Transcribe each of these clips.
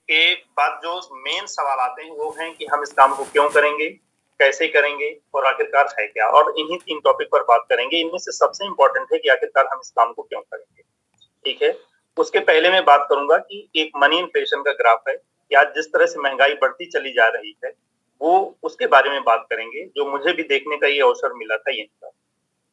के बाद जो मेन सवाल आते हैं वो हैं कि हम इस काम को क्यों करेंगे, कैसे करेंगे और आखिरकार है क्या? और इन्हीं 3 टॉपिक पर बात करेंगे। इनमें से सबसे इम्पोर्टेंट है कि आखिरकार हम इस काम को क्यों करेंगे, ठीक है? उसके पहले मैं बात करूँगा कि एक मनी इन्फ्लेशन का ग्राफ है कि आज जिस तरह से महँगाई बढ़ती चली जा रही है, वो उसके बारे में बात करेंगे, जो मुझे भी देखने का ये अवसर मिला था यहीं पर।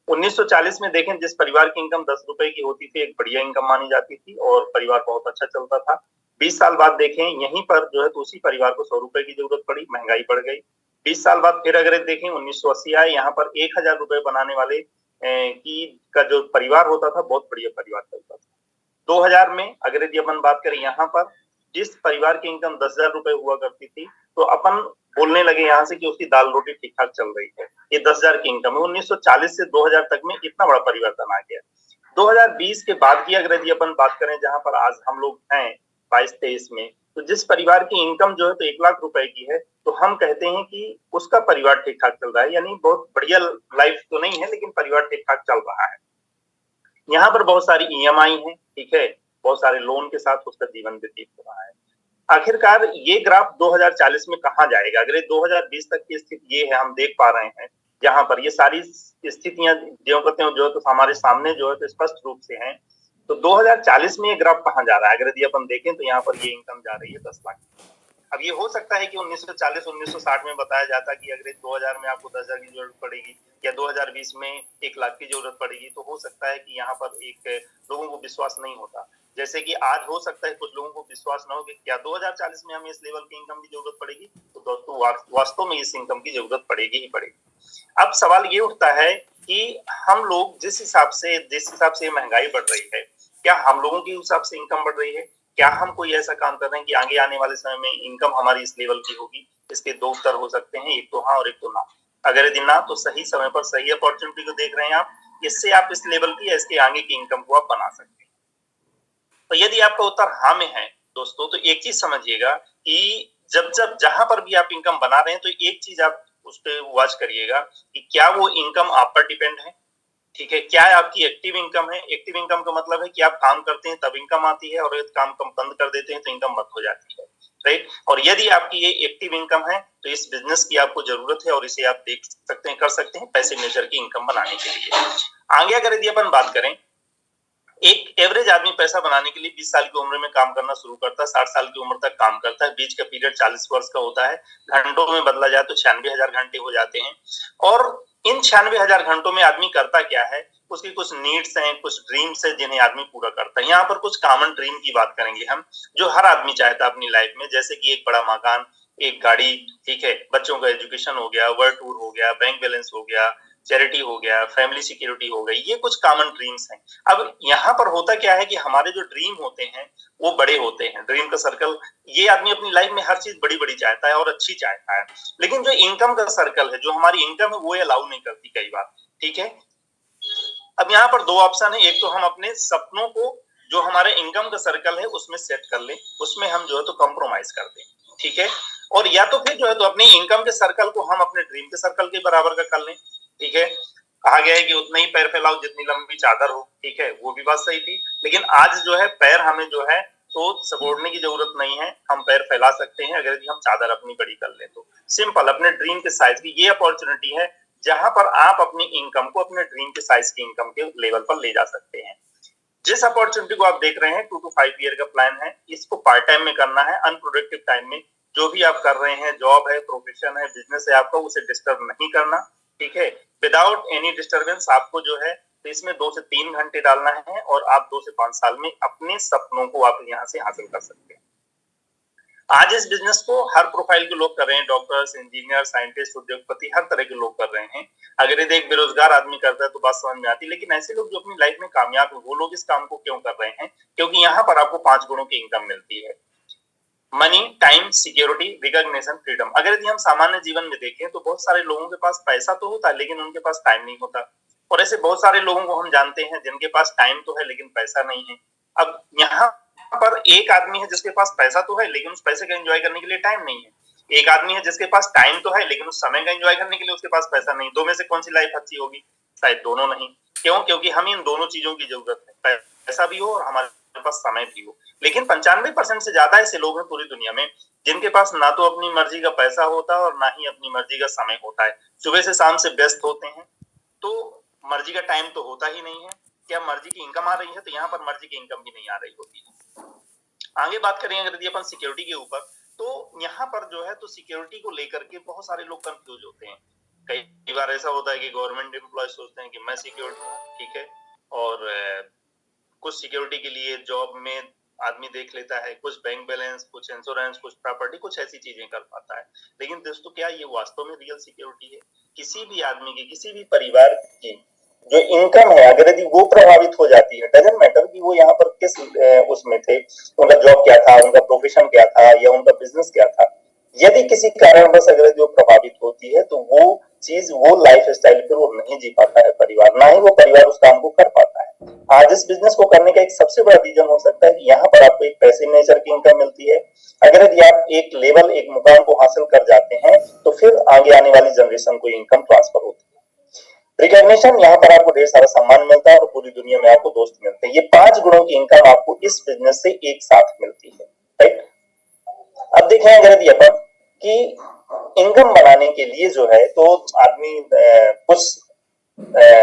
1940 में देखें जिस परिवार की इनकम ₹10 की होती थी, एक बढ़िया इनकम मानी जाती थी और परिवार बहुत अच्छा चलता था। 20 साल बाद देखें यहीं पर जो है तो उसी परिवार को ₹100 की ज़रूरत पड़ी, महँगाई बढ़ गई। 20 साल बाद फिर अगर देखें 1980 आए, यहाँ पर ₹1000 बनाने वाले की का जो परिवार होता था, बहुत बढ़िया परिवार चलता था। 2000 में अगर यदि अपन बात करें यहाँ पर जिस परिवार की इनकम ₹10,000 हुआ करती थी, तो अपन बोलने लगे यहाँ से कि उसकी दाल-रोटी ठीक-ठाक चल रही है। ये 10,000 की इनकम है। 1940 से 2000 तक में इतना बड़ा परिवर्तन आ गया। 2020 के बाद की अगर यदि अपन बात करें जहाँ पर आज हम लोग हैं 22-23 में, तो जिस परिवार की इनकम जो है तो ₹1,00,000 की है, तो हम कहते हैं कि उसका परिवार ठीक-ठाक चल रहा है, यानी बहुत बढ़िया लाइफ तो नहीं है, लेकिन परिवार ठीक-ठाक चल रहा है। यहाँ पर बहुत सारी ईएमआई हैं, ठीक है? बहुत सारे लोन के साथ उसका जीवन व्यतीत हो रहा है। आखिरकार ये ग्राफ 2040 में कहाँ जाएगा? अगर ये 2020 तक की स्थिति ये है, हम देख पा रहे हैं, जहाँ पर ये सारी स्थितियाँ ज्यों का त्यों जो है तो हमारे सामने जो है तो स्पष्ट रूप से हैं। तो 2040 में ये ग्राफ कहाँ जा रहा है? अगर यदि अपन देखें तो यहाँ पर ये इनकम जा रही है 10 लाख। अब ये हो सकता है कि 1940-1960 में बताया जाता कि अगर 2000 में आपको 10,000 की ज़रूरत पड़ेगी या 2020 में 1 लाख की ज़रूरत पड़ेगी, तो हो सकता है कि यहाँ पर एक लोगों को विश्वास नहीं होता। जैसे कि आज हो सकता है कुछ लोगों को विश्वास ना हो कि क्या 2040 में हमें इस लेवल की इनकम की ज़रूरत पड़ेगी? तो दोस्तों वास्तव में इस इनकम की ज़रूरत पड़ेगी ही पड़ेगी। अब सवाल ये उठता है कि हम लोग जिस हिसाब से महँगाई बढ़ रही है, क्या हम लोगों के हिसाब से इनकम बढ़ रही है? क्या हम कोई ऐसा काम कर रहे हैं कि आगे आने वाले समय में इनकम हमारी इस लेवल की होगी? इसके 2 उत्तर हो सकते हैं, एक तो हाँ और एक तो ना। अगर यदि ना तो सही समय पर सही अपॉर्च्युनिटी को देख रहे हैं आप, इससे आप इस लेवल की या इसके आगे की इनकम को आप बना सकते हैं। तो यदि आपका उत्तर हाँ में है दोस्तों, तो एक चीज़ समझिएगा कि जब जहाँ पर भी आप इनकम बना रहे हैं, तो एक चीज़ आप उस पे वॉच करिएगा कि क्या वो इनकम आप पर डिपेंड है? ठीक है, क्या आपकी एक्टिव इनकम है? एक्टिव इनकम का मतलब है कि आप काम करते हैं तब इनकम आती है और यदि काम कम बंद कर देते हैं तो इनकम बंद हो जाती है, राइट? और यदि आपकी ये एक्टिव इनकम है, तो इस बिज़नेस की आपको ज़रूरत है और इसे आप देख सकते हैं, कर सकते हैं पैसिव नेचर की इनकम बनाने के लिए। आगे अगर यदि अपन बात करें एक एवरेज आदमी पैसा बनाने के लिए 20 साल की उम्र में काम करना शुरू करता है, 60 साल की उम्र तक काम करता है, बीच का पीरियड 40 वर्ष का होता है, घंटों में बदला जाए तो 96,000 घंटे हो जाते हैं और इन 96,000 घंटों में आदमी करता क्या है? उसकी कुछ नीड्स हैं, कुछ ड्रीम्स हैं जिन्हें आदमी पूरा करता है। यहाँ पर कुछ कॉमन ड्रीम की बात करेंगे हम, जो हर आदमी चाहता है अपनी लाइफ में, जैसे कि एक बड़ा मकान, एक गाड़ी, ठीक है? बच्चों का एजुकेशन हो गया, वर्ल्ड टूर हो गया, बैंक बैलेंस हो गया, चैरिटी हो गया, फैमिली सिक्योरिटी हो गई, ये कुछ कॉमन ड्रीम्स हैं। अब यहाँ पर होता क्या है कि हमारे जो ड्रीम होते हैं, वो बड़े होते हैं। ड्रीम का सर्कल ये आदमी अपनी लाइफ में हर चीज़ बड़ी-बड़ी चाहता है और अच्छी चाहता है। लेकिन जो इनकम का सर्कल है, जो हमारी इनकम है, वो ये अलाउ नहीं करती कई बार, ठीक है? अब यहाँ पर 2 ऑप्शन है, एक तो हम अपने सपनों को जो हमारे इनकम का सर्कल है, उसमें सेट कर लें, उसमें हम जो है तो कॉम्प्रोमाइज़ कर दें, ठीक है? और या तो फिर जो है तो अपनी इनकम के सर्कल को हम अपने ड्रीम के सर्कल के बराबर का कर लें, ठीक है? कहा गया है कि उतना ही पैर फैलाओ जितनी लंबी चादर हो, ठीक है? वो भी बात सही थी। लेकिन आज जो है पैर हमें जो है तो सपोड़ने की ज़रूरत नहीं है, हम पैर फैला सकते हैं अगर यदि हम चादर अपनी बड़ी कर लें तो। सिंपल अपने ड्रीम के साइज़ की ये अपॉर्च्युनिटी है, जहाँ पर आप अपनी इनकम को अपने ड्रीम के साइज़ की इनकम के लेवल पर ले जा सकते हैं। जिस अपॉर्च्युनिटी को आप देख रहे हैं 2 टू 5 ईयर का प्लान है, इसको पार्ट टाइम में करना है, अनप्रोडक्टिव टाइम में जो भी आप कर रहे हैं, जॉब है, प्रोफेशन है, बिज़नेस है आपका, उसे डिस्टर्ब नहीं करना, ठीक है? विदाउट एनी डिस्टर्बेंस आपको जो है तो इसमें 2 से 3 घंटे डालना है और आप 2 से 5 साल में अपने सपनों को आप यहाँ से हासिल कर सकते हैं। आज इस बिज़नेस को हर प्रोफाइल के लोग कर रहे हैं, डॉक्टर्स, इंजीनियर, साइंटिस्ट, उद्योगपति, हर तरह के लोग कर रहे हैं। अगर यदि एक बेरोज़गार आदमी करता है तो बात समझ में आती है, लेकिन ऐसे लोग जो अपनी लाइफ़ में कामयाब हैं, वो लोग इस काम को क्यों कर रहे हैं? क्योंकि यहाँ पर आपको 5 गुणों की इनकम मिलती है। Money, time, security, recognition, freedom. अगर यदि हम सामान्य जीवन में देखें तो बहुत सारे लोगों के पास पैसा तो होता है, लेकिन उनके पास टाइम नहीं होता और ऐसे बहुत सारे लोगों को हम जानते हैं जिनके पास टाइम तो है लेकिन पैसा नहीं है। अब यहाँ पर एक आदमी है जिसके पास पैसा तो है लेकिन उस पैसे का एन्जॉय करने के लिए टाइम नहीं है। एक आदमी है जिसके पास टाइम तो है लेकिन उस समय का एन्जॉय करने के लिए उसके पास पैसा नहीं। 2 में से कौन-सी लाइफ अच्छी होगी? शायद दोनों नहीं। क्यों? क्योंकि हमें इन दोनों चीज़ों की ज़रूरत है। पैसा भी हो और हमारे पास समय भी हो। लेकिन 95% से ज्यादा ऐसे लोग हैं पूरी दुनिया में जिनके पास ना तो अपनी मर्जी का पैसा होता है और ना ही अपनी मर्जी का समय होता है। सुबह से शाम से व्यस्त होते हैं, तो मर्जी का टाइम तो होता ही नहीं है। क्या मर्जी की इनकम आ रही है? तो यहाँ पर मर्जी की इनकम भी नहीं आ रही होती है। आगे बात करें अगर यदि अपन सिक्योरिटी के ऊपर, तो यहाँ पर जो है तो सिक्योरिटी को लेकर के बहुत सारे लोग कंफ्यूज होते हैं। कई बार ऐसा होता है कि गवर्नमेंट एम्प्लॉय सोचते हैं कि मैं सिक्योर हूँ, ठीक है, और कुछ सिक्योरिटी के लिए जॉब में आदमी देख लेता है, कुछ बैंक बैलेंस, कुछ इंश्योरेंस, कुछ प्रॉपर्टी, कुछ ऐसी चीजें कर पाता है। लेकिन दोस्तों, क्या ये वास्तव में रियल सिक्योरिटी है? किसी भी आदमी की, किसी भी परिवार की जो इनकम है, अगर यदि वो प्रभावित हो जाती है, डजंट मैटर कि वो यहाँ पर किस उसमें थे, उनका जॉब क्या था, उनका प्रोफेशन क्या था, या उनका बिजनेस क्या था, यदि किसी कारणवश अगर जो प्रभावित होती है, तो वो चीज, वो लाइफ स्टाइल फिर वो नहीं जी पाता है परिवार, ना ही वो परिवार उस काम को कर पाता है। आज इस बिजनेस को करने का एक सबसे बड़ा रीजन हो सकता है कि यहाँ पर आपको एक पैसिव नेचर की इनकम मिलती है। अगर यदि आप एक लेवल, एक मुकाम को हासिल कर जाते हैं, तो फिर आगे आने वाली जनरेशन को इनकम ट्रांसफर होती है। रिकॉग्निशन, यहाँ पर आपको ढेर सारा सम्मान मिलता है और पूरी दुनिया में आपको दोस्त मिलते हैं। ये 5 गुणों की इनकम आपको इस बिजनेस से एक साथ मिलती है, राइट। अब देखें अगर यदि अपन कि इनकम बनाने के लिए जो है तो आदमी कुछ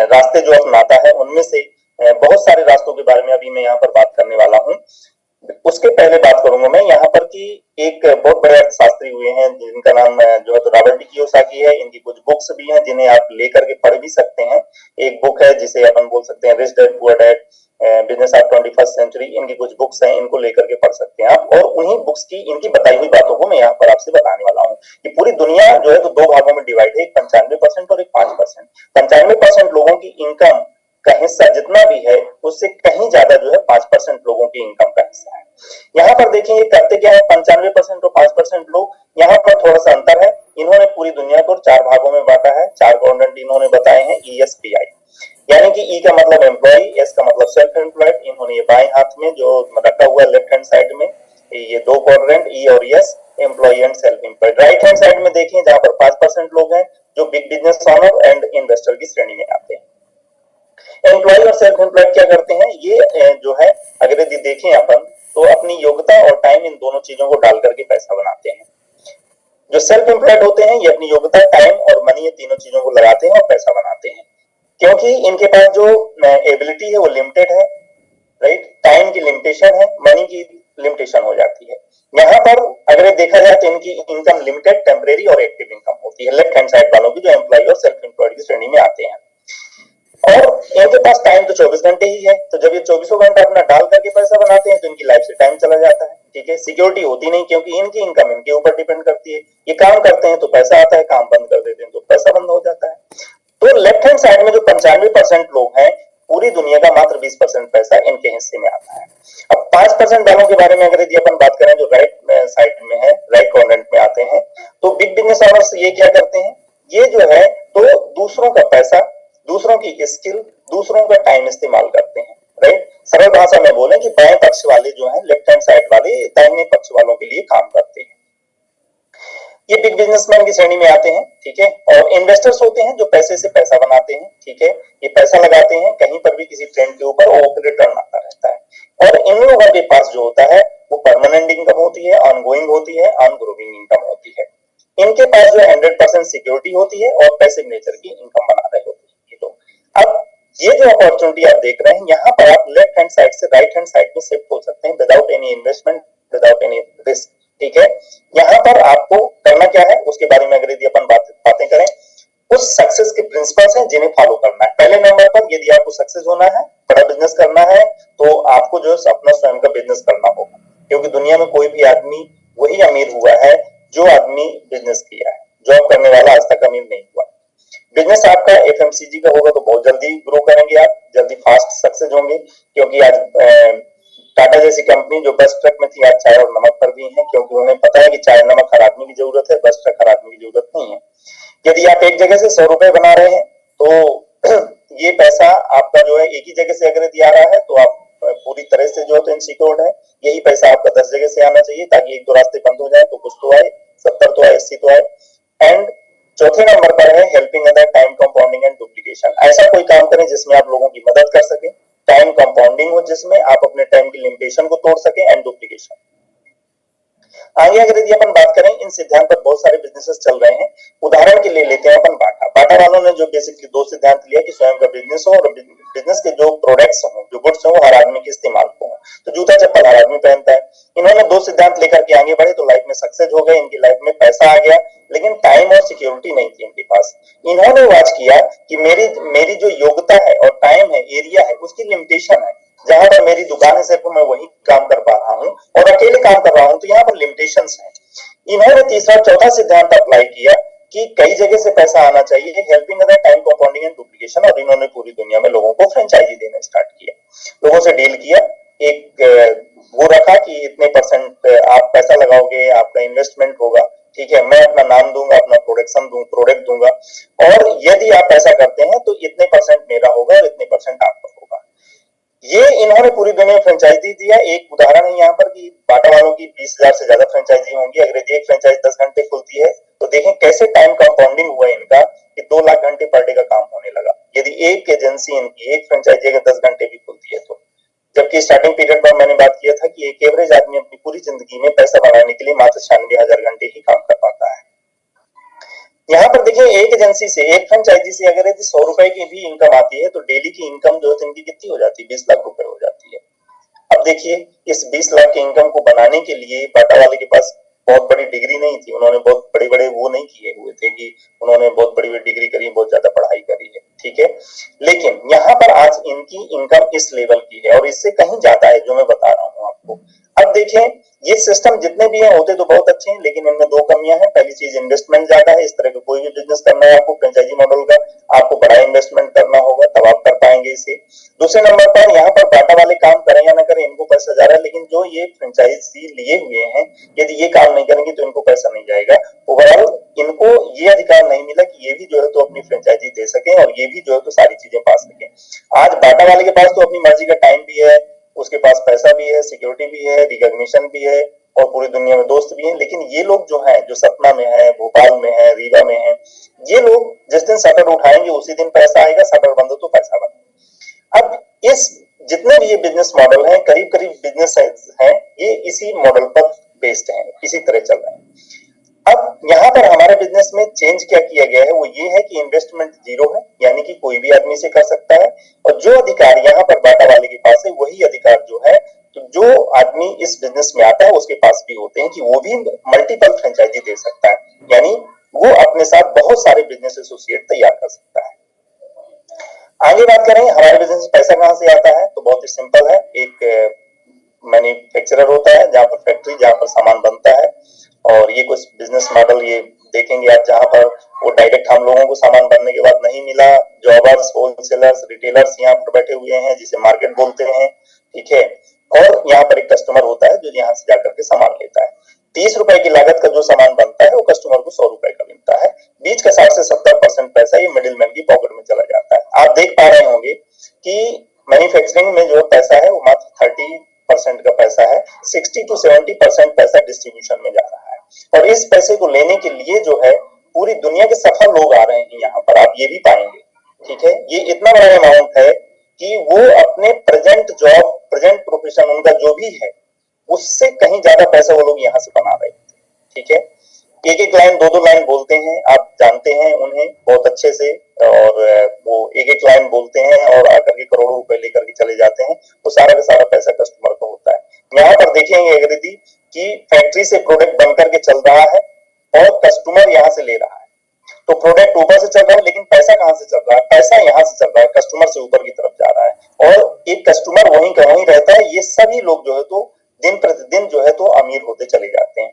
रास्ते जो अपनाता है, उनमें से बहुत सारे रास्तों के बारे में अभी मैं यहाँ पर बात करने वाला हूँ। उसके पहले बात करूंगा मैं यहाँ पर कि एक बहुत बड़े अर्थशास्त्री हुए हैं जिनका नाम जो है तो रॉबर्ट डी कियोसाकी है। इनकी कुछ बुक्स भी हैं जिन्हें आप लेकर के पढ़ भी सकते हैं। एक बुक है जिसे अपन बोल सकते हैं rich dad poor dad, business of 21st century. इनकी कुछ बुक्स हैं, इनको लेकर के पढ़ सकते हैं आप। और उन्हीं बुक्स की इनकी बताई हुई बातों को मैं यहाँ पर आपसे बताने वाला हूँ कि पूरी दुनिया जो है तो 2 भागों में डिवाइड है, एक 95% और एक 5%। 95% लोगों की इनकम का हिस्सा जितना भी है, उससे कहीं ज्यादा जो है 5% लोगों की इनकम का हिस्सा है। यहाँ पर देखिए ये करते क्या है, 95% और 5% लोग, यहाँ पर थोड़ा सा अंतर है। इन्होंने पूरी दुनिया को 4 भागों में बांटा है। 4 क्वाड्रेंट इन्होंने बताए हैं, ESPI, यानी कि ई का मतलब एम्प्लॉय, एस का मतलब सेल्फ एम्प्लॉयड। इन्होंने ये बाएं हाथ में जो रखा हुआ है लेफ्ट हैंड साइड में, ये 2 क्वाड्रेंट ई और S, employee and self employed. Right hand side में देखिए जहां पर 5% लोग हैं जो big business owner and investor की श्रेणी में आते हैं। एम्प्लॉय और सेल्फ एम्प्लॉयड क्या करते हैं, ये जो है अगर यदि देखें अपन तो अपनी योग्यता और टाइम, इन दोनों चीजों को डाल करके पैसा बनाते हैं। जो सेल्फ एम्प्लॉयड होते हैं, ये अपनी योग्यता, टाइम और मनी, ये तीनों चीजों को लगाते हैं और पैसा बनाते हैं। क्योंकि इनके पास जो एबिलिटी है वो लिमिटेड है, राइट। टाइम की लिमिटेशन है, मनी की लिमिटेशन हो जाती है। यहाँ पर अगर देखा जाए तो इनकी इनकम लिमिटेड, टेम्परेरी और एक्टिव इनकम होती है लेफ्ट हैंड साइड वालों की, जो एम्प्लॉय और सेल्फ एम्प्लॉयड की श्रेणी में आते हैं। और इनके पास टाइम तो 24 घंटे ही है, तो जब ये 24 घंटा अपना डाल करके पैसा बनाते हैं तो इनकी लाइफ से टाइम चला जाता है, ठीक है। सिक्योरिटी होती नहीं, क्योंकि इनकी इनकम इनके ऊपर डिपेंड करती है। ये काम करते हैं तो पैसा आता है, काम बंद कर देते हैं तो पैसा बंद हो जाता है। तो लेफ्ट हैंड साइड में जो 95% लोग हैं, पूरी दुनिया का मात्र 20% पैसा इनके हिस्से में आता है। अब 5% वालों के बारे में अगर यदि अपन बात करें, जो राइट साइड में है, राइट क्वाड्रेंट में आते हैं, तो बिग बिजनेस ओनर्स ये क्या करते हैं, ये जो है तो दूसरों का पैसा, दूसरों की स्किल, दूसरों का टाइम इस्तेमाल करते हैं, राइट। सरल भाषा में बोले कि बाएं पक्ष वाले जो है, लेफ्ट हैंड साइड वाले दाहिने पक्ष वालों के लिए काम करते हैं। ये बिग बिजनेसमैन की श्रेणी में आते हैं, ठीक है। और इन्वेस्टर्स होते हैं जो पैसे से पैसा बनाते हैं, ठीक है। ये पैसा लगाते हैं कहीं पर भी किसी ट्रेंड के ऊपर, और रिटर्न आता रहता है। और इन लोगों के पास जो होता है वो परमानेंट इनकम होती है, ऑनगोइंग होती है, ऑन ग्रोइंग इनकम होती है। इनके पास जो 100% सिक्योरिटी होती है और पैसिव नेचर की इनकम बना रहे होते हैं ये लोग। अब ये जो अपॉर्चुनिटी आप देख रहे हैं, यहाँ पर आप लेफ्ट हैंड साइड से राइट हैंड साइड में शिफ्ट हो सकते हैं without any investment, without any risk, ठीक है। यहाँ पर आपको करना क्या है उसके बारे में अगर यदि अपन बातें करें, कुछ सक्सेस के प्रिंसिपल्स हैं जिन्हें फॉलो करना है। पहले नंबर पर यदि आपको सक्सेस होना है, बड़ा बिजनेस करना है, तो आपको जो है अपना स्वयं का बिजनेस करना होगा। क्योंकि दुनिया में कोई भी आदमी वही अमीर हुआ है जो आदमी बिजनेस किया है। जॉब करने वाला आज तक अमीर नहीं हुआ। बिजनेस आपका FMCG का होगा तो बहुत जल्दी ग्रो करेंगे आप, जल्दी फास्ट सक्सेस होंगे। क्योंकि आज टाटा जैसी कंपनी जो बस ट्रक में थी, आज चाय और नमक पर भी है, क्योंकि उन्हें पता है कि चाय नमक हर आदमी की जरूरत है, बस ट्रक हर आदमी की जरूरत नहीं है। यदि आप एक जगह से 100 रुपए बना रहे हैं तो ये पैसा आपका जो है एक ही जगह से अगर यदि आ रहा है तो आप पूरी तरह से जो है तो इनसिक्योर्ड है। यही पैसा आपका 10 जगह से आना चाहिए, ताकि एक दो रास्ते बंद हो जाए तो कुछ तो आए, 70 तो आए, 80 तो आए। एंड चौथे नंबर पर है helping other, time compounding and duplication. ऐसा कोई काम करें जिसमें आप लोगों की मदद कर सके, टाइम कंपाउंडिंग हो, जिसमें आप अपने टाइम की लिमिटेशन को तोड़ सके, एंड डुप्लीकेशन। आगे अगर यदि अपन बात करें, इन सिद्धांत पर बहुत सारे बिजनेसेस चल रहे हैं। उदाहरण के लिए लेते हैं अपन बाटा। बाटा वालों ने जो बेसिकली दो सिद्धांत लिया कि स्वयं का बिजनेस हो और बिजनेस के जो प्रोडक्ट्स हो, जो गुड्स हो, वो हर आदमी के इस्तेमाल को हो। तो जूता चप्पल हर आदमी पहनता है। इन्होंने दो सिद्धांत लेकर के आगे बढ़े तो लाइफ में सक्सेस हो गए, इनकी लाइफ में पैसा आ गया, लेकिन टाइम और सिक्योरिटी नहीं थी इनके पास। इन्होंने वाच किया कि मेरी जो योग्यता है और टाइम है, एरिया है, उसकी लिमिटेशन है। जहां पर मेरी दुकान है सिर्फ मैं वही काम कर पा रहा हूँ और अकेले काम कर रहा हूँ, तो यहाँ पर लिमिटेशंस हैं। इन्होंने तीसरा चौथा सिद्धांत अप्लाई किया कि कई जगह से पैसा आना चाहिए, helping other, time compounding and duplication, और इन्होंने पूरी दुनिया में लोगों को फ्रेंचाइजी देना स्टार्ट किया, लोगों से डील किया। एक वो रखा कि इतने परसेंट आप पैसा लगाओगे, आपका इन्वेस्टमेंट होगा, ठीक है, मैं अपना नाम दूंगा, अपना प्रोडक्ट दूंगा, और यदि आप ऐसा करते हैं तो इतने परसेंट मेरा होगा और इतने परसेंट आपका होगा। ये इन्होंने पूरी दुनिया में फ्रेंचाइजी दिया। एक उदाहरण है यहाँ पर कि बाटा वालों की 20,000 से ज्यादा फ्रेंचाइजी होंगी। अगर एक फ्रेंचाइज 10 घंटे खुलती है तो देखें कैसे टाइम कंपाउंडिंग हुआ इनका कि 2 लाख घंटे पर डे का काम होने लगा, यदि एक एजेंसी इनकी, एक फ्रेंचाइजी अगर 10 घंटे भी खुलती है तो। जबकि स्टार्टिंग पीरियड पर मैंने बात किया था कि एक एवरेज आदमी अपनी पूरी जिंदगी में पैसा बनाने के लिए मात्र 96,000 घंटे ही काम कर पाता है। यहाँ पर देखिए, एक एजेंसी से, एक फ्रेंचाइजी से अगर यदि 100 रुपए की भी इनकम आती है तो डेली की इनकम जो है इनकी कितनी हो जाती है, 20 लाख रुपए हो जाती है। अब देखिए, इस 20 लाख की इनकम को बनाने के लिए बाटा वाले के पास बहुत बड़ी डिग्री नहीं थी, उन्होंने बहुत बड़े बड़े वो नहीं किए हुए थे कि उन्होंने बहुत बड़ी बड़ी डिग्री करी, बहुत ज्यादा पढ़ाई करी है, ठीक है। लेकिन यहाँ पर आज इनकी इनकम इस लेवल की है और इससे कहीं ज्यादा है जो मैं बता रहा हूँ आपको। अब देखें, ये सिस्टम जितने भी हैं होते तो बहुत अच्छे हैं, लेकिन इनमें दो कमियां हैं। पहली चीज, इन्वेस्टमेंट ज्यादा है। इस तरह का कोई भी बिजनेस करना है आपको फ्रेंचाइजी मॉडल का, आपको बड़ा इन्वेस्टमेंट करना होगा, तब आप कर पाएंगे इसे। दूसरे नंबर पर यहाँ पर बाटा वाले काम करें या ना करें, इनको पैसा जा रहा है, लेकिन जो ये फ्रेंचाइजी लिए हुए हैं, यदि ये काम नहीं करेंगे तो इनको पैसा नहीं जाएगा। ओवरऑल इनको ये अधिकार नहीं मिला कि ये भी जो है तो अपनी फ्रेंचाइजी दे सके और ये भी जो है तो सारी चीजें पा सके। आज बाटा वाले के पास तो अपनी मर्जी का टाइम भी है, उसके पास पैसा भी है, सिक्योरिटी भी है, रिकॉग्निशन भी है और पूरी दुनिया में दोस्त भी हैं। लेकिन ये लोग जो हैं, जो सतना में है, भोपाल में है, रीवा में है, ये लोग जिस दिन शटर उठाएंगे उसी दिन पैसा आएगा, शटर बंद हो तो पैसा बंद। अब इस जितने भी ये बिजनेस मॉडल हैं, करीब करीब बिजनेस हैं, ये इसी मॉडल पर बेस्ड हैं, इसी तरह चल रहे हैं। अब यहाँ पर हमारे बिजनेस में चेंज क्या किया गया है, वो ये है कि इन्वेस्टमेंट जीरो है, यानी कि कोई भी आदमी से कर सकता है, और जो अधिकार यहाँ पर बाटा वाले के पास है वही अधिकार जो है तो जो आदमी इस बिजनेस में आता है उसके पास भी होते हैं कि वो भी मल्टीपल फ्रेंचाइजी दे सकता है, यानी वो अपने साथ बहुत सारे बिजनेस एसोसिएट तैयार कर सकता है। आगे बात करें हमारे बिजनेस में पैसा कहां से आता है, तो बहुत ही सिंपल है। एक मैन्युफैक्चरर होता है, जहां पर फैक्ट्री, जहां पर सामान बनता है, और ये कुछ बिजनेस मॉडल ये देखेंगे आप, जहां पर वो डायरेक्ट हम लोगों को सामान बनने के बाद नहीं मिला, जॉबर्स, होलसेलर्स, रिटेलर्स यहाँ पर बैठे हुए हैं जिसे मार्केट बोलते हैं, ठीक है। और यहाँ पर एक कस्टमर होता है जो यहाँ से जाकर के सामान लेता है। 30 रुपए की लागत का जो सामान बनता है वो कस्टमर को 100 रुपए का मिलता है। बीच का 60 से 70% पैसा ये मिडिल मैन की पॉकेट में चला जाता है। आप देख पा रहे होंगे कि मैन्युफैक्चरिंग में जो पैसा है वो मात्र 30% का पैसा है, 60 to 70% पैसा डिस्ट्रीब्यूशन में जा रहा है। और इस पैसे को लेने के लिए जो है पूरी दुनिया के सफल लोग आ रहे हैं यहाँ पर, आप ये भी पाएंगे, ठीक है। ये इतना बड़ा अमाउंट है कि वो अपने प्रेजेंट जॉब, प्रेजेंट प्रोफेशन उनका जो भी है, उससे कहीं ज्यादा पैसा वो लोग यहाँ से बना रहे हैं, ठीक है। एक एक लाइन, दो दो लाइन बोलते हैं, आप जानते हैं उन्हें बहुत अच्छे से, और वो एक एक लाइन बोलते हैं और आकर के करोड़ों रुपए लेकर के चले जाते हैं। तो सारा का सारा पैसा कस्टमर को होता है। यहाँ पर देखेंगे अगर यदि कि फैक्ट्री से प्रोडक्ट बनकर के चल रहा है और कस्टमर यहाँ से ले रहा है, तो प्रोडक्ट ऊपर से चल रहा है, लेकिन पैसा कहाँ से चल रहा है, पैसा यहाँ से चल रहा है, कस्टमर से ऊपर की तरफ जा रहा है, और एक कस्टमर वहीं का वहीं रहता है। ये सभी लोग जो है तो दिन प्रतिदिन जो है तो अमीर होते चले जाते हैं।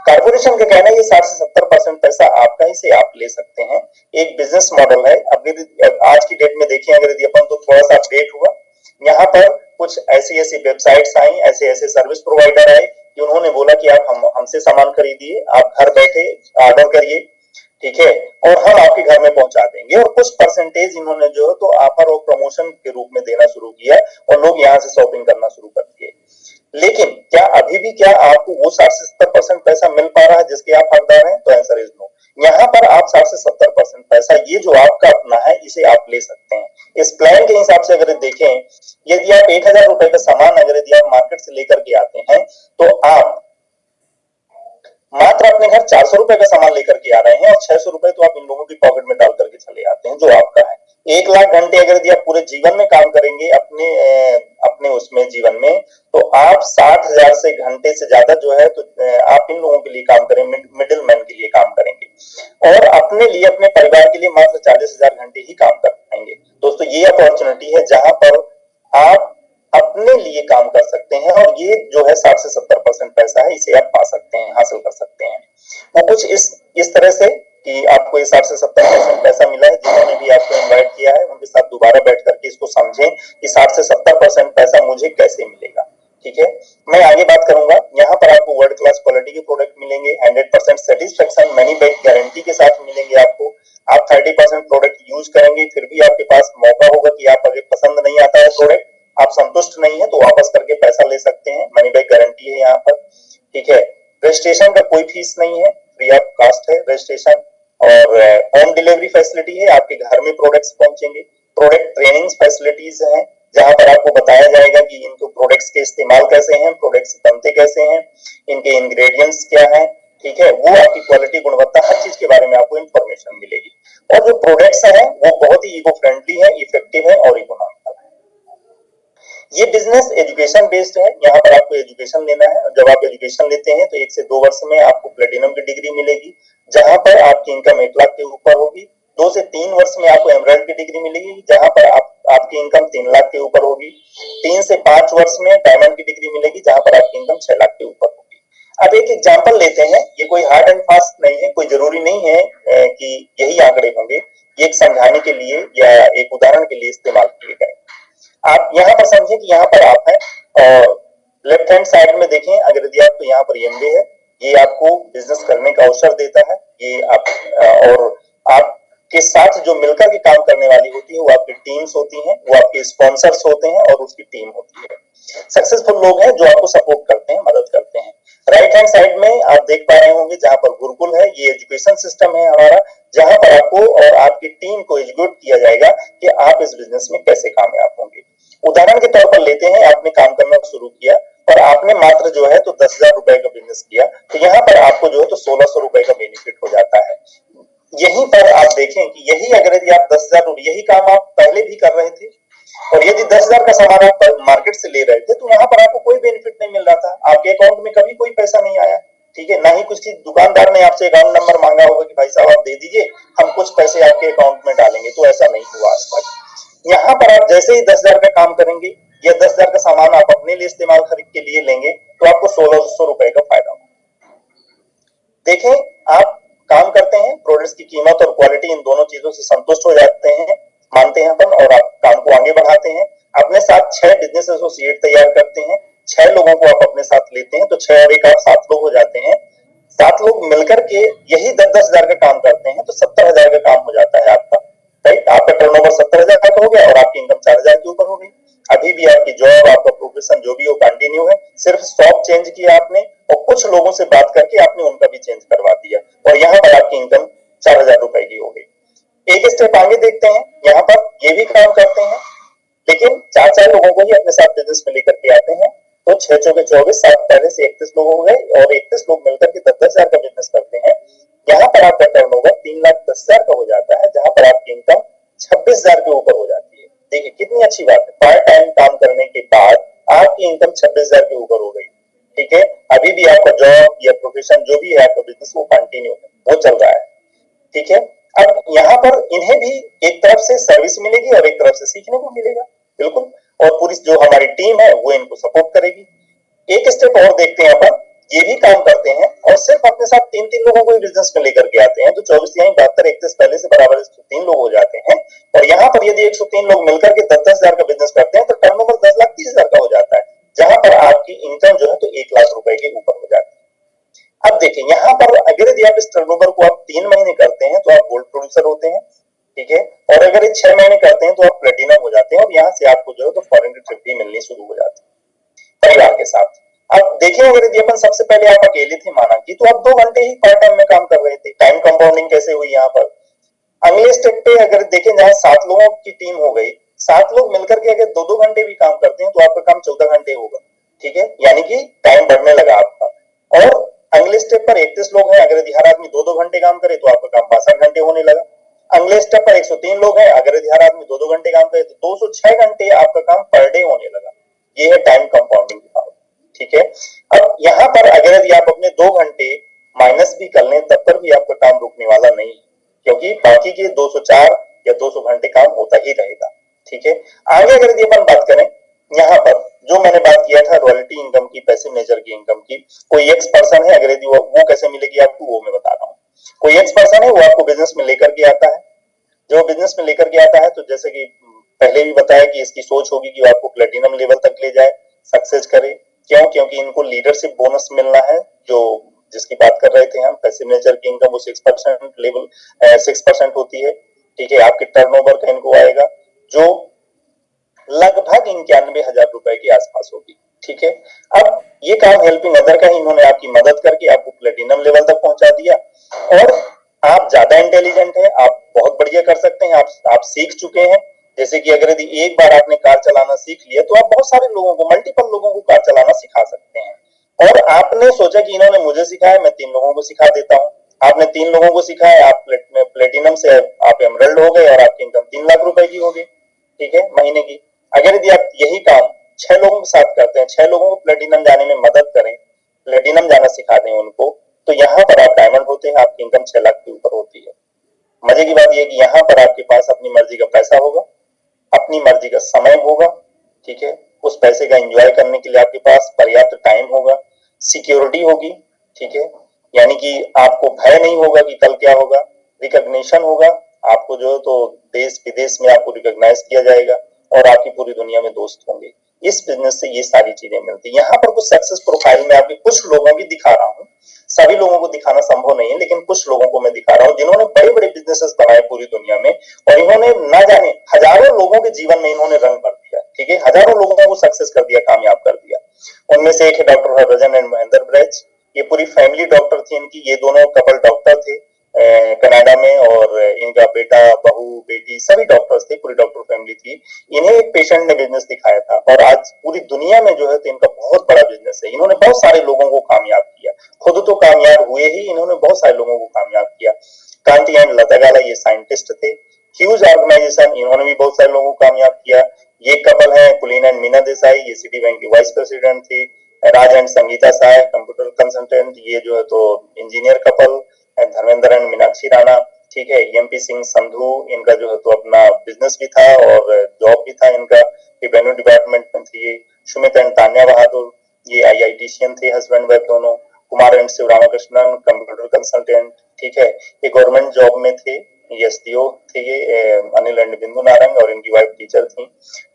कारपोरेशन का कहना है ये 60 से 70% पैसा आपका ही से आप ले सकते हैं। एक बिजनेस मॉडल है। अब आज की डेट में देखिए, अगर यदि अपन तो थोड़ा सा अपडेट हुआ, यहाँ पर कुछ ऐसी ऐसी वेबसाइट्स आई, ऐसे ऐसे सर्विस प्रोवाइडर आए कि उन्होंने बोला कि आप हमसे सामान खरीदिए, आप घर बैठे ऑर्डर करिए, ठीक है, और हम आपके घर में पहुंचा देंगे, और कुछ परसेंटेज इन्होंने जो है तो ऑफर और प्रमोशन के रूप में देना शुरू किया और लोग यहाँ से शॉपिंग करना शुरू कर दिए। लेकिन क्या अभी भी क्या आपको वो 60 से 70% पैसा मिल पा रहा है जिसके आप हकदार हैं? तो आंसर इज नो। यहाँ पर आप 60 से 70% पैसा ये जो आपका अपना है इसे आप ले सकते हैं। इस प्लान के हिसाब से अगर देखें, यदि आप 1000 रुपए का सामान अगर यदि आप मार्केट से लेकर के आते हैं तो आप मात्र अपने घर 400 रुपए का सामान लेकर के आ रहे हैं और 600 रुपए तो आप इन लोगों की पॉकेट में डाल करके चले आते हैं जो आपका है। 1 लाख घंटे अगर यदि आप पूरे जीवन में काम करेंगे अपने उसमें जीवन में, तो आप 60,000 से घंटे से ज्यादा जो है तो आप इन लोगों के लिए काम करें, मिडिल मैन के लिए काम करेंगे और अपने लिए अपने परिवार के लिए मात्र 40,000 घंटे ही काम कर पाएंगे। दोस्तों ये अपॉर्चुनिटी है जहां पर आप अपने लिए काम कर सकते हैं और ये जो है 60 से 70% पैसा है इसे आप पा सकते हैं, हासिल कर सकते हैं। वो कुछ इस तरह से कि आपको ये 60 से 70% पैसा मिला है, जिन्होंने भी आपको इनवाइट किया है उनके साथ दोबारा बैठ करके इसको समझें कि 60 से 70% पैसा मुझे कैसे मिलेगा। ठीक है, मैं आगे बात करूंगा। यहाँ पर आपको वर्ल्ड क्लास क्वालिटी के प्रोडक्ट मिलेंगे, 100% सेटिस्फेक्शन मनी बैक गारंटी के साथ मिलेंगे आपको। आप 30% प्रोडक्ट यूज करेंगे फिर भी आपके पास मौका होगा कि आप अगर पसंद नहीं आता है प्रोडक्ट, आप संतुष्ट नहीं है तो वापस करके पैसा ले सकते हैं, मनी बैक गारंटी है यहाँ पर। ठीक है, रजिस्ट्रेशन का कोई फीस नहीं है, फ्री ऑफ कॉस्ट है रजिस्ट्रेशन और होम डिलीवरी फैसिलिटी है, आपके घर में प्रोडक्ट्स पहुंचेंगे। प्रोडक्ट ट्रेनिंग फैसिलिटीज हैं जहां पर आपको बताया जाएगा कि इनको प्रोडक्ट्स के इस्तेमाल कैसे हैं, प्रोडक्ट्स बनते कैसे हैं, इनके इंग्रेडिएंट्स क्या हैं। ठीक है, वो आपकी क्वालिटी गुणवत्ता हर चीज के बारे में आपको इंफॉर्मेशन मिलेगी और जो प्रोडक्ट्स हैं वो बहुत ही इको फ्रेंडली है, इफेक्टिव है और इकोनॉमिकल है। ये बिजनेस एजुकेशन बेस्ड है, यहाँ पर आपको एजुकेशन लेना है। जब आप एजुकेशन लेते हैं तो 1 से 2 वर्ष में आपको प्लेटिनम की डिग्री मिलेगी जहां पर आपकी इनकम 1 लाख के ऊपर होगी। 2 से 3 वर्ष में आपको एमराल्ड की डिग्री मिलेगी जहां पर आपकी इनकम 3 लाख के ऊपर होगी। 3 से 5 वर्ष में डायमंड की डिग्री मिलेगी जहां पर आपकी इनकम 6 लाख के ऊपर होगी। अब एक एग्जाम्पल लेते हैं, ये कोई हार्ड एंड फास्ट नहीं है, कोई जरूरी नहीं है कि यही आंकड़े होंगे, ये एक समझाने के लिए या एक उदाहरण के लिए इस्तेमाल किए गए। आप यहाँ पर समझें कि यहाँ पर आप हैं और लेफ्ट हैंड साइड में देखें अगर यदि आप, तो यहाँ पर एमबी है, ये आपको बिजनेस करने का अवसर देता है। ये आप और आपके साथ जो मिलकर के काम करने वाली होती है वो आपकी टीम्स होती हैं, वो आपके स्पॉन्सर्स होते हैं और उसकी टीम होती है। सक्सेसफुल लोग हैं जो आपको सपोर्ट करते हैं, मदद करते हैं। राइट हैंड साइड में आप देख पा रहे होंगे जहां पर गुरुकुल है, ये एजुकेशन सिस्टम है हमारा, जहां पर आपको और आपकी टीम को एजुकेट किया जाएगा कि आप इस बिजनेस में कैसे कामयाब होंगे। उदाहरण के तौर पर लेते हैं, आपने काम करना शुरू किया और आपने मात्र जो है तो 10,000 रुपए का बिजनेस किया, तो यहाँ पर आपको जो है तो 1600 रुपए का बेनिफिट हो जाता है। यहीं पर आप देखें कि यही अगर यदि आप 10,000 यही काम आप पहले भी कर रहे थे और यदि 10,000 का सामान आप मार्केट से ले रहे थे तो यहाँ पर आपको कोई बेनिफिट नहीं मिल रहा था, आपके अकाउंट में कभी कोई पैसा नहीं आया। ठीक है, ना ही कुछ दुकानदार ने आपसे अकाउंट नंबर मांगा होगा कि भाई साहब आप दे दीजिए, हम कुछ पैसे आपके अकाउंट में डालेंगे, तो ऐसा नहीं हुआ आज तक। यहाँ पर आप जैसे ही 10,000 का काम करेंगे या 10,000 का सामान आप अपने लिए इस्तेमाल खरीद के लिए लेंगे तो आपको 1600 रुपए का फायदा होगा। देखें, आप काम करते हैं, प्रोडक्ट्स की कीमत और क्वालिटी इन दोनों चीजों से संतुष्ट हो जाते हैं, मानते हैं अपन और आप काम को आगे बढ़ाते हैं। अपने साथ 6 बिजनेस एसोसिएट तैयार करते हैं, 6 लोगों को आप अपने साथ लेते हैं तो 6 और 1 आप 7 लोग हो जाते हैं। 7 लोग मिलकर के यही 10-10 हजार का काम करते हैं तो 70,000 का काम हो जाता है आपका। राइट, आपका टर्नओवर 70,000 का हो गया और आपकी इनकम 4,000 के ऊपर हो गई। अभी भी आपकी जॉब, आपका प्रोफेशन जो भी हो कंटिन्यू है, सिर्फ शॉप चेंज किया आपने और कुछ लोगों से बात करके आपने उनका भी चेंज करवा दिया और यहाँ पर आपकी इनकम 4,000 रुपए की हो गई। एक स्टेप आगे देखते हैं, यहाँ पर ये भी काम करते हैं लेकिन 4-4 लोगों को ही अपने साथ बिजनेस में लेकर के आते हैं, तो 6 चौके 24, 7 पहले से 31 लोग हो गए और 31 लोग मिलकर के 10-10 हजार का बिजनेस करते हैं। यहाँ पर आपका टर्नओवर 3,10,000 का हो जाता है जहां पर आपकी इनकम 26,000 के ऊपर हो जाती है। देखिए कितनी अच्छी बात है, पार्ट टाइम काम करने के बाद आपकी इनकम 26,000 के ऊपर हो गई। ठीक है, अभी भी आपका जॉब या प्रोफेशन जो भी है आपका बिजनेस वो कंटिन्यू है, वो चल रहा है। ठीक है, अब यहाँ पर इन्हें भी एक तरफ से सर्विस मिलेगी और एक तरफ से सीखने को मिलेगा, बिल्कुल, और पूरी जो हमारी टीम है वो इनको सपोर्ट करेगी। एक स्टेप और देखते हैं अपन, ये भी काम करते हैं और सिर्फ अपने साथ 3-3 लोगों को बिजनेस में लेकर के आते हैं, तो 24 यानी 72, 31 पहले से बराबर 103 लोग हो जाते हैं और यहाँ पर यदि 103 लोग मिलकर के 10-10 हजार का बिजनेस करते हैं तो टर्नओवर 10,30,000 का हो जाता है, जहां पर आपकी इनकम जो है तो 1 लाख रुपए के ऊपर हो जाती है। अब देखिए यहाँ पर अगर यदि आप इस टर्नओवर को आप 3 महीने करते हैं तो आप गोल्ड प्रोड्यूसर होते हैं। ठीक है, और अगर ये 6 महीने करते हैं तो आप प्लेटिनम हो जाते हैं और यहाँ से आपको जो है तो फॉरेन की ट्रिप भी मिलनी शुरू हो जाती है परिवार के साथ। अब देखें, अगर यदि अपन सबसे पहले आप अकेले थे माना कि, तो आप 2 घंटे ही पार्ट टाइम में काम कर रहे थे। टाइम कंपाउंडिंग कैसे हुई यहाँ पर? अगले स्टेप पे अगर देखें, जहां 7 लोगों की टीम हो गई, 7 लोग मिलकर के अगर 2-2 घंटे भी काम करते हैं तो आपका काम 14 घंटे होगा, ठीक है, यानी कि टाइम बढ़ने लगा आपका। और अगले स्टेप पर 31 लोग हैं, अगर यदि हर आदमी 2-2 घंटे काम करे तो आपका काम 62 घंटे होने लगा। अगले स्टेप पर 103 लोग हैं, अगर यदि हर आदमी 2-2 घंटे काम करे तो 206 घंटे आपका काम पर डे होने लगा। ये है टाइम कंपाउंडिंग की पावर, ठीक है। अब यहाँ पर अगर यदि आप अपने 2 घंटे माइनस भी कर लें तब पर भी आपका काम रुकने वाला नहीं है, क्योंकि बाकी के 204 या 200 घंटे काम होता ही रहेगा, ठीक है। आगे अगर यदि अपन बात करें, यहाँ पर जो मैंने बात किया था रॉयल्टी इनकम की, पैसिव नेचर की इनकम की, कोई एक्स पर्सन है, अगर यदि वो कैसे मिलेगी आपको, वो मैं बता रहा हूँ। कोई एक्स पर्सन है, वो आपको बिजनेस में लेकर के आता है। जो बिजनेस में लेकर के आता है, तो जैसे कि पहले भी बताया कि इसकी सोच होगी कि वो आपको प्लेटिनम लेवल तक ले जाए, सक्सेस करे। क्यों? क्योंकि इनको लीडरशिप बोनस मिलना है, जो जिसकी बात कर रहे थे हम, पैसिव नेचर की इनकम वो 6% लेवल 6% होती है, ठीक है। आपके टर्नओवर का इनको आएगा जो लगभग 91,000 रुपए के आसपास होगी, ठीक है। अब ये काम हेल्पिंग अदर का ही, इन्होंने आपकी मदद करके आपको प्लेटिनम लेवल तक पहुंचा दिया। और आप ज्यादा इंटेलिजेंट हैं, आप बहुत बढ़िया कर सकते हैं, आप सीख चुके हैं। जैसे कि अगर यदि एक बार आपने कार चलाना सीख लिया तो आप बहुत सारे लोगों को, मल्टीपल लोगों को कार चलाना सिखा सकते हैं। और आपने सोचा कि इन्होंने मुझे सिखाया, मैं 3 लोगों को सिखा देता हूँ। आपने 3 लोगों को सिखाया, आप प्लेटिनम से आप एमरल्ड हो गए और आपकी इनकम 3 लाख रुपए की हो गई, ठीक है, महीने की। अगर यदि आप यही काम 6 लोगों के साथ करते हैं, 6 लोगों को प्लेटिनम जाने में मदद करें, प्लेटिनम जाना सिखा दें उनको, तो यहाँ पर आप डायमंड होते हैं, आपकी इनकम 6 लाख के ऊपर होती है। मजे की बात यह कि यहाँ पर आपके पास अपनी मर्जी का पैसा होगा, अपनी मर्जी का समय होगा, ठीक है। उस पैसे का एंजॉय करने के लिए आपके पास पर्याप्त टाइम होगा, सिक्योरिटी होगी, ठीक है, यानी कि आपको भय नहीं होगा कि कल क्या होगा, रिकॉग्निशन होगा, आपको जो तो देश विदेश में आपको रिकॉग्नाइज किया जाएगा और आपकी पूरी दुनिया में दोस्त होंगे। इस बिजनेस से ये सारी चीजें मिलती है। यहाँ पर कुछ सक्सेस प्रोफाइल में आपके कुछ लोगों की दिखा रहा हूँ, सभी लोगों को दिखाना संभव नहीं है, लेकिन कुछ लोगों को मैं दिखा रहा हूँ जिन्होंने बड़े बड़े बिजनेसेस बनाए पूरी दुनिया में, और इन्होंने ना जाने हजारों लोगों के जीवन में इन्होंने रंग भर दिया, ठीक है, हजारों लोगों को सक्सेस कर दिया, कामयाब कर दिया। उनमें से एक है डॉक्टर हरभजन एंड महेंद्र ब्रज। ये पूरी फैमिली डॉक्टर थी इनकी, ये दोनों कपल डॉक्टर थे कनाडा में, और इनका बेटा, बहू, बेटी सभी डॉक्टर्स थे, पूरी डॉक्टर फैमिली थी। इन्हें एक पेशेंट ने बिजनेस दिखाया था और आज पूरी दुनिया में जो है तो इनका बहुत बड़ा बिजनेस है। इन्होंने बहुत सारे लोगों को कामयाब किया, खुद तो कामयाब हुए ही, इन्होंने बहुत सारे लोगों को कामयाब किया। कांति एंड लतागाला ये साइंटिस्ट थे। ह्यूज ऑर्गेनाइजेशन, इन्होंने भी बहुत सारे लोगों को कामयाब किया। ये कपल है कुलीन एंड मीना देसाई, ये सिटी बैंक की वाइस प्रेसिडेंट थी। Raj and Sangeeta Sai, computer consultant, ये जो है तो engineer couple. Dharmendra and Meenakshi Rana, ठीक है। एमपी सिंह संधू, इनका जो है तो अपना बिजनेस भी था और जॉब भी था इनका, रेवेन्यू डिपार्टमेंट में थी। सुमित एंड तान्या बहादुर, ये आईआईटीशियन थे, हस्बैंड वाइफ दोनों। Kumar and Shiv Ramakrishnan, computer consultant, ठीक है, ये गवर्नमेंट जॉब में थे। एसडीओ थे ये, अनिल एंड बिंदु नारंग, और इनकी वाइफ टीचर थी,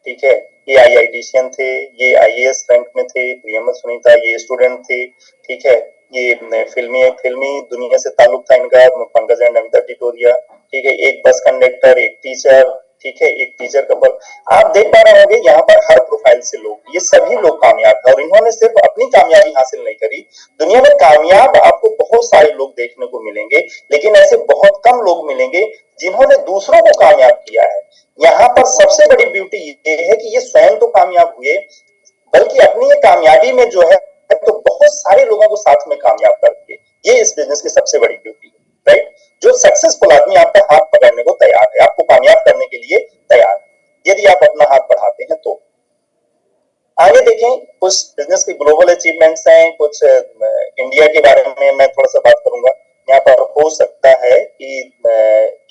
ठीक है। ये आईआईटीशियन थे, ये आईएएस रैंक में थे। प्रियम सुनीता, ये स्टूडेंट थे, ठीक है। ये फिल्मी दुनिया से ताल्लुक था इनका, पंकज एंड नमिता टिटोरिया, ठीक है। एक बस कंडक्टर, एक टीचर, ठीक है, एक टीचर कपल। आप देख पा रहे होंगे यहाँ पर हर प्रोफाइल से लोग, ये सभी लोग कामयाब है, और इन्होंने सिर्फ अपनी कामयाबी हासिल नहीं करी। दुनिया में कामयाब आपको बहुत सारे लोग देखने को मिलेंगे, लेकिन ऐसे बहुत कम लोग मिलेंगे जिन्होंने दूसरों को कामयाब किया है। यहाँ पर सबसे बड़ी ब्यूटी ये है कि ये स्वयं तो कामयाब हुए, बल्कि अपनी ये कामयाबी में जो है तो बहुत सारे लोगों को साथ में कामयाब कर दिए। ये इस बिजनेस की सबसे बड़ी ब्यूटी है, राइट। जो सक्सेसफुल आदमी आपका हाथ पकड़ने को तैयार है, आपको कामयाब करने के लिए तैयार है, यदि आप अपना हाथ बढ़ाते हैं तो। आगे देखें, कुछ बिजनेस के ग्लोबल अचीवमेंट्स हैं, कुछ इंडिया के बारे में मैं थोड़ा सा बात करूंगा। यहाँ पर हो सकता है कि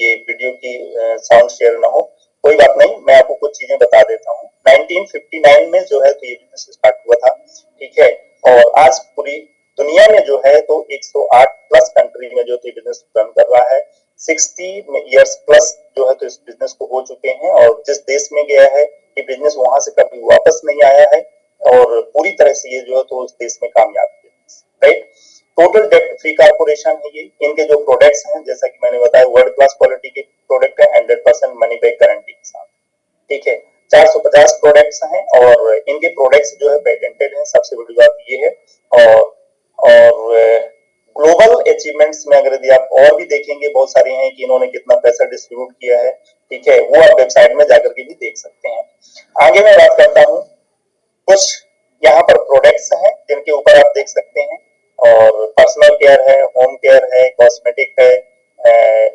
ये वीडियो की साउंड शेयर ना हो, कोई बात नहीं, मैं आपको कुछ चीजें बता देता हूँ। 1959 में जो है तो ये बिजनेस स्टार्ट हुआ था, ठीक है, और आज पूरी दुनिया में जो है तो 108 प्लस कंट्री में जो बिजनेस रन कर रहा है। 60 इयर्स प्लस जो है तो इस बिजनेस को हो चुके हैं, और जिस देश में गया है ये बिजनेस वहां से कभी वापस नहीं आया है, और पूरी तरह से ये जो है तो उस देश में कामयाब बिजनेस, राइट। टोटल डेप्ट फ्री कारपोरेशन है ये। इनके जो प्रोडक्ट्स हैं, जैसा कि मैंने बताया, वर्ल्ड क्लास क्वालिटी के प्रोडक्ट है, 100% मनी बैक गारंटी के साथ, ठीक है। 450 प्रोडक्ट्स हैं और इनके प्रोडक्ट्स जो है पेटेंटेड हैं, सबसे बड़ी बात ये है। और ग्लोबल अचीवमेंट्स में अगर यदि आप और भी देखेंगे, बहुत सारे हैं कि इन्होंने कितना पैसा डिस्ट्रीब्यूट किया है, ठीक है, वो आप वेबसाइट में जाकर के भी देख सकते हैं। आगे मैं बात करता हूँ, कुछ यहाँ पर प्रोडक्ट्स हैं जिनके ऊपर आप देख सकते हैं, और पर्सनल केयर है, होम केयर है, कॉस्मेटिक है,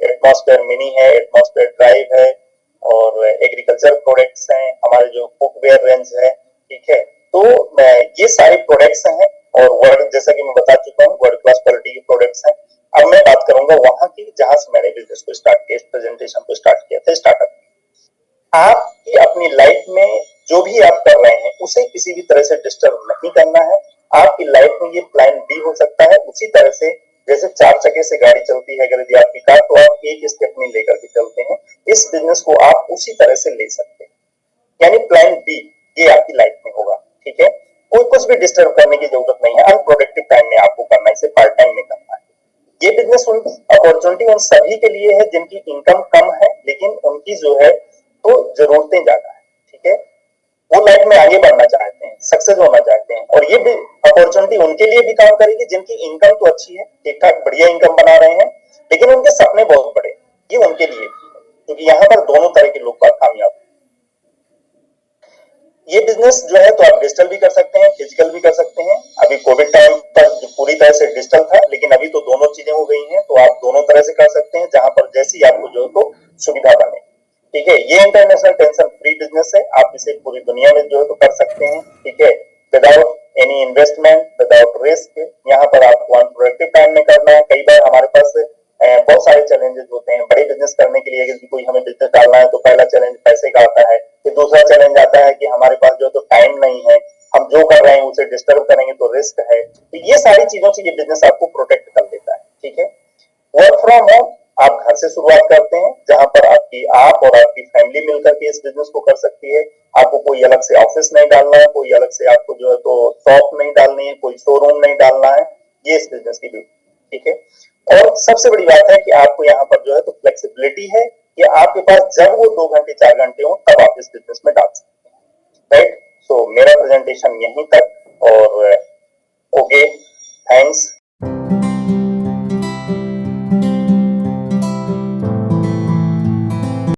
एटमॉस्फेयर मिनी है, एटमॉस्फेयर ड्राइव है, और एग्रीकल्चर प्रोडक्ट्स हैं, हमारे जो कुकवेयर रेंज है, ठीक है। तो ये सारे प्रोडक्ट्स हैं और वर्ल्ड, जैसा कि मैं बता चुका हूँ, वर्ल्ड क्लास क्वालिटी के प्रोडक्ट्स हैं। अब मैं बात करूंगा वहां की जहां से मैंने बिजनेस को स्टार्ट किया, इस प्रेजेंटेशन को स्टार्ट किया था, स्टार्टअप। आपकी अपनी लाइफ में जो भी आप कर रहे हैं उसे किसी भी तरह से डिस्टर्ब नहीं करना है। आपकी लाइफ में ये प्लान बी हो सकता है, उसी तरह से जैसे 4 चक्के से गाड़ी चलती है, अगर यदि आपकी कार, तो आप एक स्टेपनी लेकर के चलते हैं। इस बिजनेस को आप उसी तरह से ले सकते हैं, यानी प्लान बी ये आपकी लाइफ में होगा, ठीक है। कोई कुछ भी डिस्टर्ब करने की जरूरत नहीं है, अनप्रोडक्टिव टाइम में आपको करना है, इसे पार्ट टाइम में करना है। ये बिजनेस उन अपॉर्चुनिटी उन सभी के लिए है जिनकी इनकम कम है, लेकिन उनकी जो है तो जरूरतें ज्यादा है, ठीक है। वो लाइफ में आगे बढ़ना चाहते हैं, सक्सेस होना चाहते हैं, और ये भी अपॉर्चुनिटी उनके लिए भी काम करेगी जिनकी इनकम तो अच्छी है, ठीक ठाक बढ़िया इनकम बना रहे हैं, लेकिन उनके सपने बहुत बड़े, ये उनके लिए भी है, क्योंकि यहाँ पर दोनों तरह के लोग का कामयाब। ये बिजनेस जो है तो आप डिजिटल भी कर सकते हैं, फिजिकल भी कर सकते हैं। अभी कोविड टाइम पर पूरी तरह से डिजिटल था, लेकिन अभी तो दोनों चीजें हो गई हैं, तो आप दोनों तरह से कर सकते हैं, जहां पर जैसी आपको जो है तो सुविधा बने, ठीक है। ये इंटरनेशनल टेंशन फ्री बिजनेस है, आप इसे पूरी दुनिया में जो है तो कर सकते हैं, ठीक है, without any investment, without risk. यहाँ पर आपको अनप्रोडक्टिव टाइम में करना है। कई बार हमारे पास बहुत सारे चैलेंजेस होते हैं बड़े बिजनेस करने के लिए। अगर कोई हमें बिजनेस डालना है तो पहला चैलेंज पैसे का आता है, फिर दूसरा चैलेंज आता है कि हमारे पास जो है तो टाइम नहीं है, हम जो कर रहे हैं उसे डिस्टर्ब करेंगे तो रिस्क है। तो ये सारी चीजों से ये बिजनेस आपको प्रोटेक्ट कर देता है, ठीक है। वर्क फ्रॉम होम आप घर से शुरुआत करते हैं, जहां पर आप और आपकी फैमिली मिलकर के इस बिजनेस को कर सकती है। आपको कोई अलग से ऑफिस नहीं डालना है, कोई अलग से आपको जो है तो शॉप नहीं डालनी है, कोई शोरूम नहीं डालना है। ये इस बिजनेस की ब्यूटी, ठीक है। और सबसे बड़ी बात है कि आपको यहाँ पर जो है तो फ्लेक्सिबिलिटी है कि आपके पास जब वो 2 घंटे 4 घंटे हो तब आप इस बिजनेस में डाल सकते हैं, राइट। सो मेरा प्रेजेंटेशन यहीं तक, और